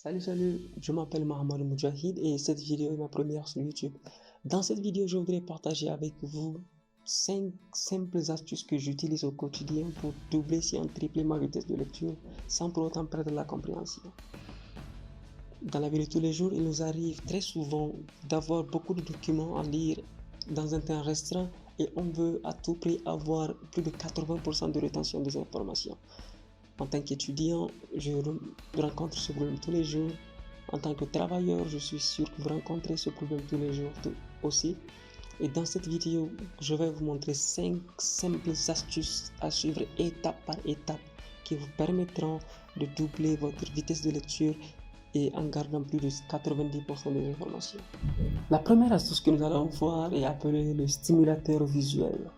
Salut, je m'appelle Mohamed Moujahid et cette vidéo est ma première sur YouTube. Dans cette vidéo, je voudrais partager avec vous 5 simples astuces que j'utilise au quotidien pour doubler sinon tripler ma vitesse de lecture sans pour autant perdre la compréhension. Dans la vie de tous les jours, il nous arrive très souvent d'avoir beaucoup de documents à lire dans un temps restreint et on veut à tout prix avoir plus de 80% de rétention des informations. En tant qu'étudiant, je rencontre ce problème tous les jours. En tant que travailleur, je suis sûr que vous rencontrez ce problème tous les jours aussi. Et dans cette vidéo, je vais vous montrer 5 simples astuces à suivre étape par étape qui vous permettront de doubler votre vitesse de lecture et en gardant plus de 90% des informations. La première astuce que nous allons voir est appelée le stimulateur visuel.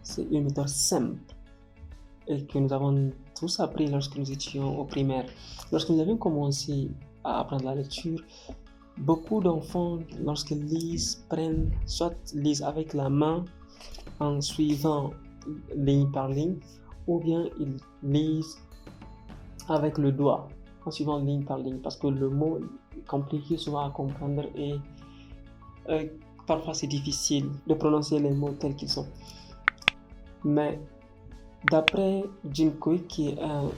C'est une méthode simple et que nous avons tous appris lorsque nous étions au primaire. Lorsque nous avions commencé à apprendre la lecture, beaucoup d'enfants, lorsqu'ils lisent, soit lisent avec la main en suivant ligne par ligne, ou bien ils lisent avec le doigt en suivant ligne par ligne, parce que le mot est compliqué souvent à comprendre et parfois c'est difficile de prononcer les mots tels qu'ils sont. Mais d'après Jim Quick, qui est un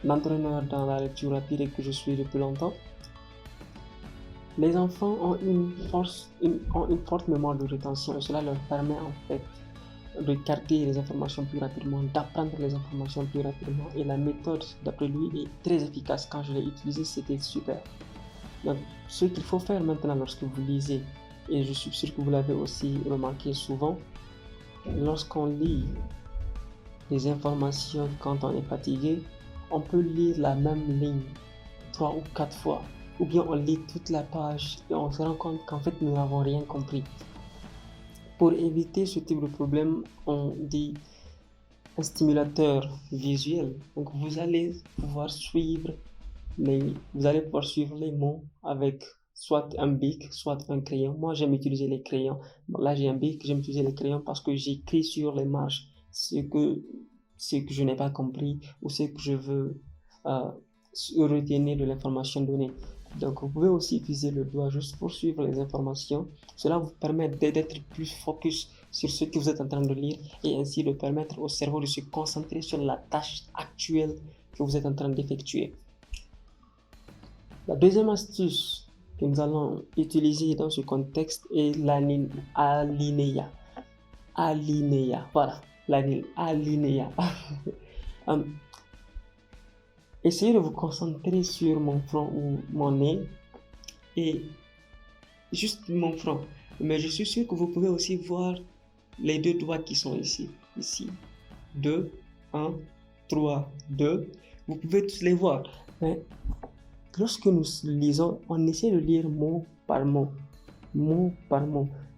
entraîneur dans la lecture rapide et que je suis depuis longtemps, les enfants ont une forte mémoire de rétention et cela leur permet en fait de capter les informations plus rapidement, d'apprendre les informations plus rapidement, et la méthode d'après lui est très efficace. Quand je l'ai utilisée, c'était super. Donc ce qu'il faut faire maintenant lorsque vous lisez, et je suis sûr que vous l'avez aussi remarqué souvent, lorsqu'on lit les informations quand on est fatigué, on peut lire la même ligne 3 ou 4 fois, ou bien on lit toute la page et on se rend compte qu'en fait nous n'avons rien compris. Pour éviter ce type de problème, on dit un stimulateur visuel. Donc vous allez pouvoir suivre les mots avec soit un bic, soit un crayon. Moi j'aime utiliser les crayons. Bon, là j'ai un bic, j'aime utiliser les crayons parce que j'écris sur les marges ce que je n'ai pas compris ou ce que je veux retenir de l'information donnée. Donc vous pouvez aussi utiliser le doigt juste pour suivre les informations. Cela vous permet d'être plus focus sur ce que vous êtes en train de lire et ainsi de permettre au cerveau de se concentrer sur la tâche actuelle que vous êtes en train d'effectuer. La deuxième astuce que nous allons utiliser dans ce contexte est l'alinéa. Voilà, l'alinéa. Essayez de vous concentrer sur mon front ou mon nez et juste mon front. Mais je suis sûr que vous pouvez aussi voir les deux doigts qui sont ici. 2, 1, 3, 2. Vous pouvez tous les voir. Mais lorsque nous lisons, on essaie de lire mot par mot.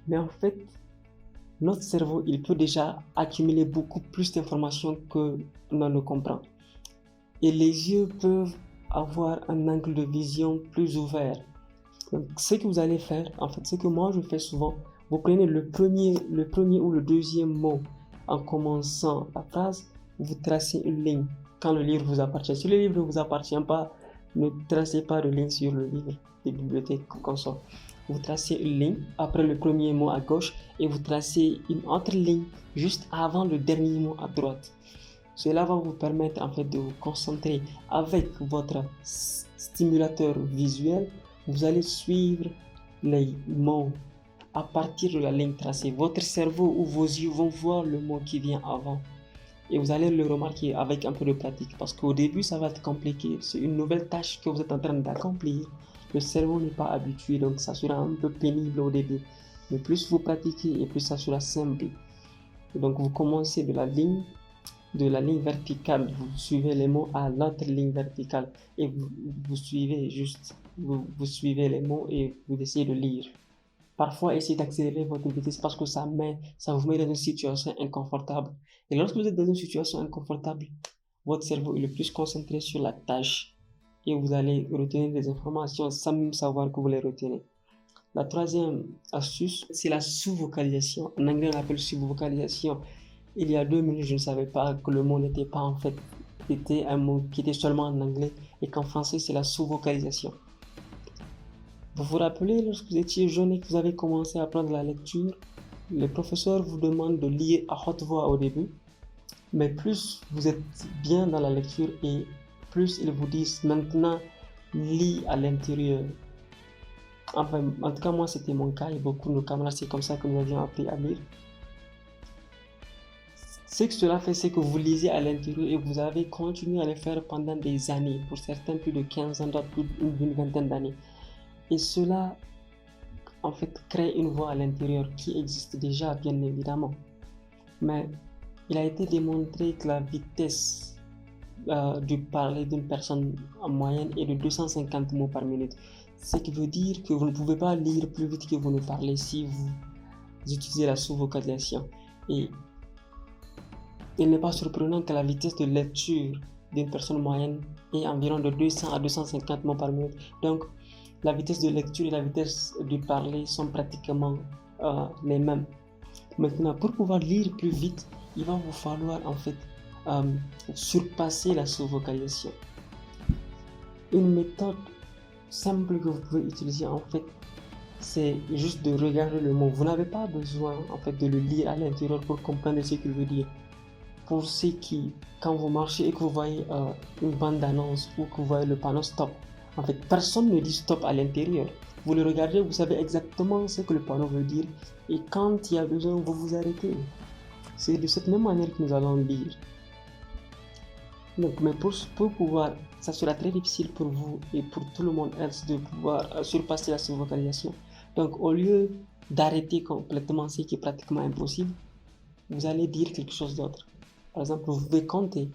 Mais en fait, notre cerveau, il peut déjà accumuler beaucoup plus d'informations que l'on ne comprend. Et les yeux peuvent avoir un angle de vision plus ouvert. Donc, ce que vous allez faire, en fait, ce que moi je fais souvent, vous prenez le premier ou le deuxième mot en commençant la phrase, vous tracez une ligne quand le livre vous appartient. Si le livre ne vous appartient pas, ne tracez pas de ligne sur le livre des bibliothèques qu'on sort. Vous tracez une ligne après le premier mot à gauche et vous tracez une autre ligne juste avant le dernier mot à droite. Cela va vous permettre en fait de vous concentrer avec votre stimulateur visuel. Vous allez suivre les mots à partir de la ligne tracée. Votre cerveau ou vos yeux vont voir le mot qui vient avant. Et vous allez le remarquer avec un peu de pratique parce qu'au début ça va être compliqué. C'est une nouvelle tâche que vous êtes en train d'accomplir. Le cerveau n'est pas habitué, donc ça sera un peu pénible au début. Mais plus vous pratiquez et plus ça sera simple. Et donc vous commencez de la ligne verticale, vous suivez les mots à l'autre ligne verticale et vous suivez les mots et vous essayez de lire. Parfois, essayez d'accélérer votre vitesse parce que ça vous met dans une situation inconfortable. Et lorsque vous êtes dans une situation inconfortable, votre cerveau est le plus concentré sur la tâche et vous allez retenir des informations sans même savoir que vous les retenez. La troisième astuce, c'est la sous-vocalisation. En anglais, on appelle sous-vocalisation. Il y a 2 minutes, je ne savais pas que le mot n'était pas en fait était un mot qui était seulement en anglais et qu'en français c'est la sous-vocalisation. Vous vous rappelez lorsque vous étiez jeune et que vous avez commencé à apprendre la lecture, les professeurs vous demandent de lire à haute voix au début, mais plus vous êtes bien dans la lecture et plus ils vous disent maintenant lis à l'intérieur. Enfin, en tout cas moi c'était mon cas et beaucoup de nos camarades c'est comme ça que nous avions appris à lire. Ce que cela fait, c'est que vous lisez à l'intérieur et vous avez continué à le faire pendant des années, pour certains plus de 15 ans, d'autres plus d'une vingtaine d'années. Et cela, en fait, crée une voix à l'intérieur qui existe déjà, bien évidemment. Mais il a été démontré que la vitesse du parler d'une personne en moyenne est de 250 mots par minute. Ce qui veut dire que vous ne pouvez pas lire plus vite que vous ne parlez si vous utilisez la sous-vocalisation. Et il n'est pas surprenant que la vitesse de lecture d'une personne moyenne est environ de 200 à 250 mots par minute. Donc, la vitesse de lecture et la vitesse de parler sont pratiquement les mêmes. Maintenant, pour pouvoir lire plus vite, il va vous falloir en fait surpasser la sous-vocalisation. Une méthode simple que vous pouvez utiliser en fait, c'est juste de regarder le mot. Vous n'avez pas besoin en fait de le lire à l'intérieur pour comprendre ce qu'il veut dire. Pour ceux qui, quand vous marchez et que vous voyez une bande d'annonce ou que vous voyez le panneau stop, en fait, personne ne dit stop à l'intérieur. Vous le regardez, vous savez exactement ce que le panneau veut dire et quand il y a besoin, vous vous arrêtez. C'est de cette même manière que nous allons lire. Donc, mais pour pouvoir, ça sera très difficile pour vous et pour tout le monde else de pouvoir surpasser la sous-vocalisation. Donc, au lieu d'arrêter complètement ce qui est pratiquement impossible, vous allez dire quelque chose d'autre. Par exemple, vous pouvez compter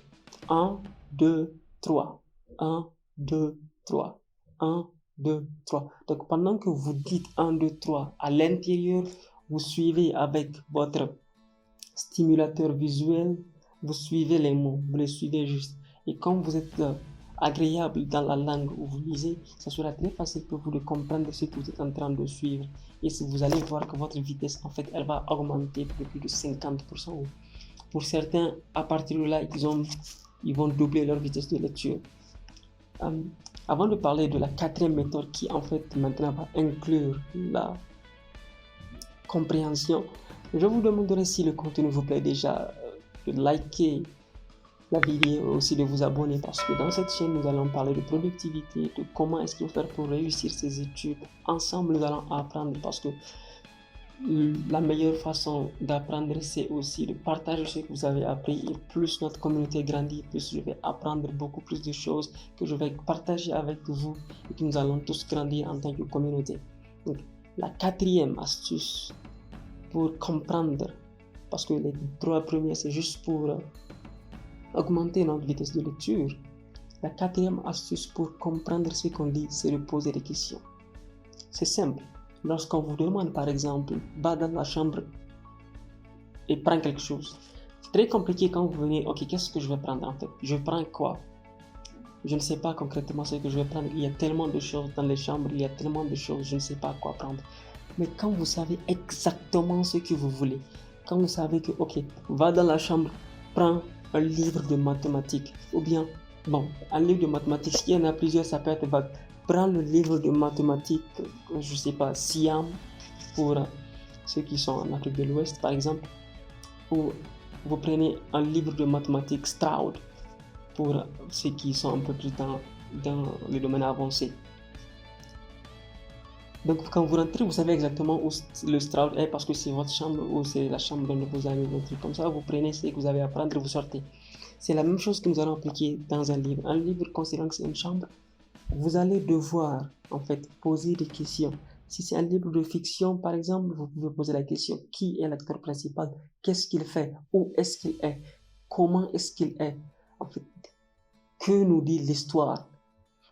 1, 2, 3. 1, 2, 3. 1, 2, 3. Donc, pendant que vous dites 1, 2, 3, à l'intérieur, vous suivez avec votre stimulateur visuel, vous suivez les mots, vous les suivez juste. Et quand vous êtes agréable dans la langue où vous lisez, ça sera très facile pour vous de comprendre ce que vous êtes en train de suivre. Et vous allez voir que votre vitesse, en fait, elle va augmenter de plus de 50%. Pour certains, à partir de là, ils vont doubler leur vitesse de lecture. Avant de parler de la quatrième méthode qui, en fait, maintenant va inclure la compréhension, je vous demanderai si le contenu vous plaît déjà de liker la vidéo et aussi de vous abonner parce que dans cette chaîne, nous allons parler de productivité, de comment est-ce qu'il faut faire pour réussir ses études. Ensemble, nous allons apprendre parce que la meilleure façon d'apprendre, c'est aussi de partager ce que vous avez appris. Et plus notre communauté grandit, plus je vais apprendre beaucoup plus de choses que je vais partager avec vous et que nous allons tous grandir en tant que communauté. Donc, la quatrième astuce pour comprendre, parce que les trois premiers, c'est juste pour augmenter notre vitesse de lecture. La quatrième astuce pour comprendre ce qu'on dit, c'est de poser des questions. C'est simple. Lorsqu'on vous demande, par exemple, va dans la chambre et prends quelque chose. C'est très compliqué quand vous venez, ok, qu'est-ce que je vais prendre en fait? Je prends quoi? Je ne sais pas concrètement ce que je vais prendre. Il y a tellement de choses dans les chambres, il y a tellement de choses, je ne sais pas quoi prendre. Mais quand vous savez exactement ce que vous voulez, quand vous savez que, ok, va dans la chambre, prends un livre de mathématiques, ou bien, bon, un livre de mathématiques, s'il y en a plusieurs, ça peut être vague. Prends le livre de mathématiques, je ne sais pas, Siam, pour ceux qui sont en Afrique de l'Ouest, par exemple, ou vous prenez un livre de mathématiques Stroud, pour ceux qui sont un peu plus dans le domaine avancé. Donc quand vous rentrez, vous savez exactement où le Stroud est parce que c'est votre chambre ou c'est la chambre de vos amis, un truc comme ça. Vous prenez ce que vous avez à prendre et vous sortez. C'est la même chose que nous allons appliquer dans un livre. Un livre, considérant que c'est une chambre, vous allez devoir en fait poser des questions. Si c'est un livre de fiction, par exemple, vous pouvez poser la question: qui est l'acteur principal? Qu'est-ce qu'il fait? Où est-ce qu'il est? Comment est-ce qu'il est? En fait, que nous dit l'histoire?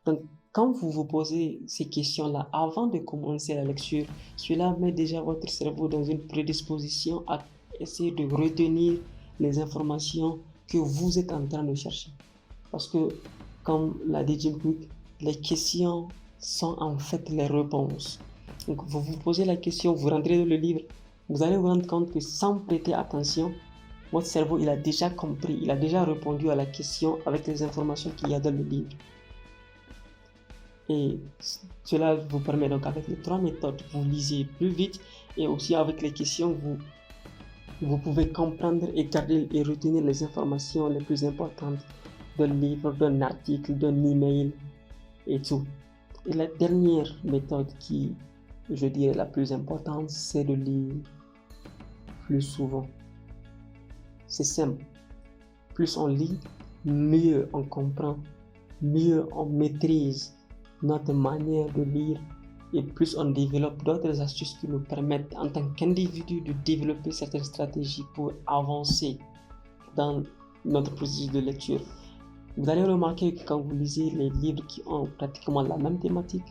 Donc, quand vous vous posez ces questions-là avant de commencer la lecture, cela met déjà votre cerveau dans une prédisposition à essayer de retenir les informations que vous êtes en train de chercher. Parce que, comme l'a dit Jim Quick, les questions sont en fait les réponses. Donc, vous posez la question, vous rentrez dans le livre, vous allez vous rendre compte que sans prêter attention, votre cerveau, il a déjà compris, il a déjà répondu à la question avec les informations qu'il y a dans le livre. Et cela vous permet donc, avec les 3 méthodes, vous lisez plus vite, et aussi avec les questions, vous pouvez comprendre et garder et retenir les informations les plus importantes d'un livre, d'un article, d'un email et tout. Et la dernière méthode qui, je dirais, la plus importante, c'est de lire plus souvent. C'est simple. Plus on lit, mieux on comprend, mieux on maîtrise notre manière de lire, et plus on développe d'autres astuces qui nous permettent en tant qu'individu de développer certaines stratégies pour avancer dans notre processus de lecture. Vous allez remarquer que quand vous lisez les livres qui ont pratiquement la même thématique,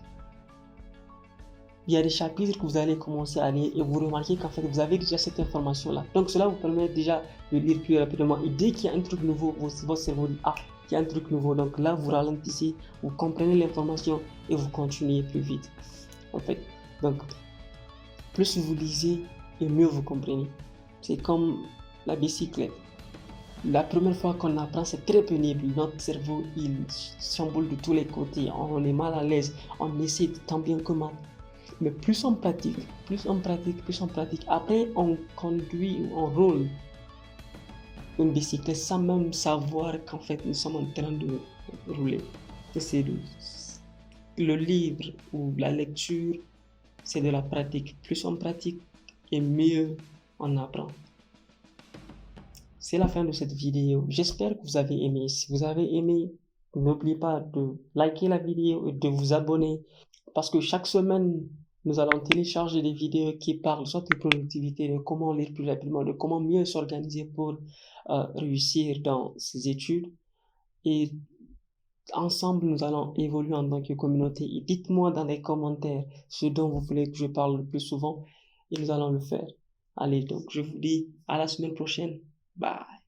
il y a des chapitres que vous allez commencer à lire et vous remarquez qu'en fait vous avez déjà cette information là. Donc cela vous permet déjà de lire plus rapidement, et dès qu'il y a un truc nouveau, votre cerveau dit ah, il y a un truc nouveau, donc là vous ralentissez, vous comprenez l'information et vous continuez plus vite en fait. Donc plus vous lisez et mieux vous comprenez. C'est comme la bicyclette. La première fois qu'on apprend, c'est très pénible. Notre cerveau, il chamboule de tous les côtés. On est mal à l'aise. On essaie tant bien que mal. Mais plus on pratique, plus on pratique, plus on pratique. Après, on conduit ou on roule une bicyclette sans même savoir qu'en fait, nous sommes en train de rouler. C'est le livre ou la lecture, c'est de la pratique. Plus on pratique, et mieux on apprend. C'est la fin de cette vidéo. J'espère que vous avez aimé. Si vous avez aimé, n'oubliez pas de liker la vidéo et de vous abonner, parce que chaque semaine, nous allons télécharger des vidéos qui parlent soit de productivité, de comment lire plus rapidement, de comment mieux s'organiser pour réussir dans ses études. Et ensemble, nous allons évoluer en tant que communauté. Et dites-moi dans les commentaires ce dont vous voulez que je parle le plus souvent, et nous allons le faire. Allez, donc je vous dis à la semaine prochaine. Bye.